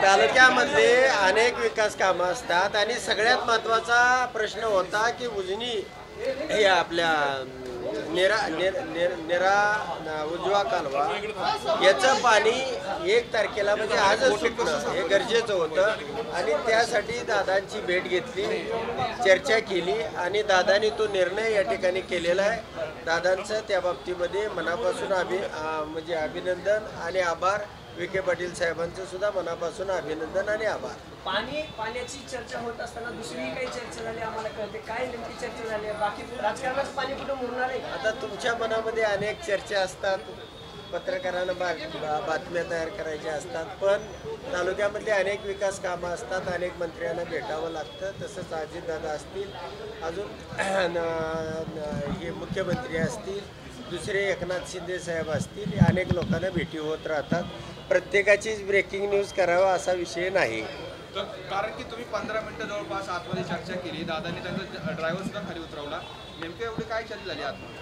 तालुक्यामध्ये अनेक विकास कामं असतात आणि सगळ्यात महत्त्वाचा प्रश्न होता की उजनी हे आपल्या नेरा उजवा कालवा याचं पाणी 1 तारखेला म्हणजे आजच सुटणं हे गरजेचं होतं आणि त्यासाठी दादांची भेट घेतली, चर्चा केली आणि दादांनी तो निर्णय या ठिकाणी केलेला आहे। दादांचं त्या बाबतीमध्ये मनापासून म्हणजे अभिनंदन आणि आभार। विखे पाटील साहेबांचं सुद्धा मनापासून अभिनंदन आणि आभार। पाण्याची चर्चा होत असताना दुसरी काही चर्चा झाली आम्हाला कळते, काय नेमकी चर्चा झाली? बाकी राजकारणाचं पाणी कुठं मुरणार आहे? आता तुमच्या मनामध्ये अनेक चर्चा असतात, पत्रकारांना बातम्या तयार करायच्या असतात, पण तालुक्यामधले अनेक विकास कामं असतात, अनेक मंत्र्यांना भेटावं लागतं। तसंच अजितदादा असतील, अजून हे मुख्यमंत्री असतील, दुसरे एकनाथ शिंदे साहेब असतील, अनेक लोकांना भेटी होत राहतात। प्रत्येकाचीच ब्रेकिंग न्यूज करावा असा विषय नाही। कारण की तुम्ही 15 मिनिटं जवळपास आतमध्ये चर्चा केली, दादांनी त्यांचा ड्रायव्हर सुद्धा खाली उतरवला, नेमके एवढी काय चर्चा झाली आतमध्ये?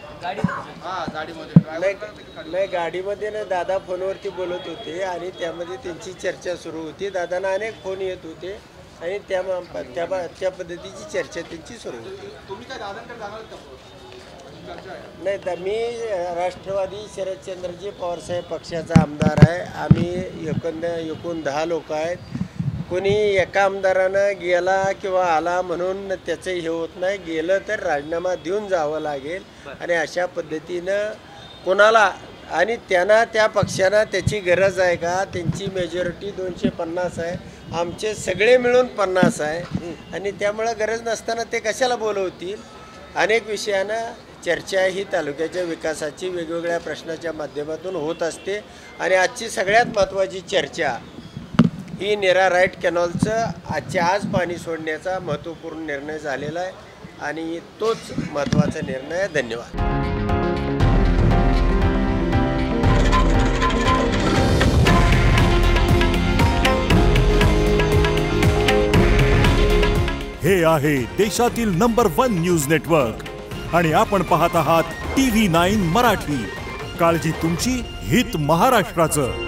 गाडीमध्ये नाही, गाडीमध्ये ना दादा फोनवरती बोलत होते आणि त्यामध्ये त्यांची चर्चा सुरू होती। दादांना अनेक फोन येत होते आणि त्या पद्धतीची चर्चा त्यांची सुरू होती। तुम्ही काय दादांकडे जाणार का? नाही, तर मी राष्ट्रवादी शरदचंद्रजी पवारसाहेब पक्षाचा आमदार आहे। आम्ही एकूण 10 लोक आहेत। कोणी एका आमदारानं गेला किंवा आला म्हणून त्याचं हे होत नाही, गेलं तर राजीनामा देऊन जावं लागेल आणि अशा पद्धतीनं कोणाला आणि त्यांना त्या पक्षांना त्याची गरज आहे का? त्यांची मेजॉरिटी 250 आहे, आमचे सगळे मिळून 50 आहे आणि त्यामुळं गरज नसताना ते कशाला बोलवतील? अनेक विषयानं चर्चा ही तालुक्याच्या विकासाची वेगवेगळ्या प्रश्नाच्या माध्यमातून होत असते आणि आजची सगळ्यात महत्त्वाची चर्चा ही नेरा राईट कॅनॉलचं आज पाणी सोडण्याचा महत्त्वपूर्ण निर्णय झालेला आहे आणि तोच महत्त्वाचा निर्णय आहे। धन्यवाद। हे आहे देशातील नंबर 1 न्यूज नेटवर्क आणि आपण पाहत आहात TV9 मराठी। काळजी तुमची, हित महाराष्ट्राचं।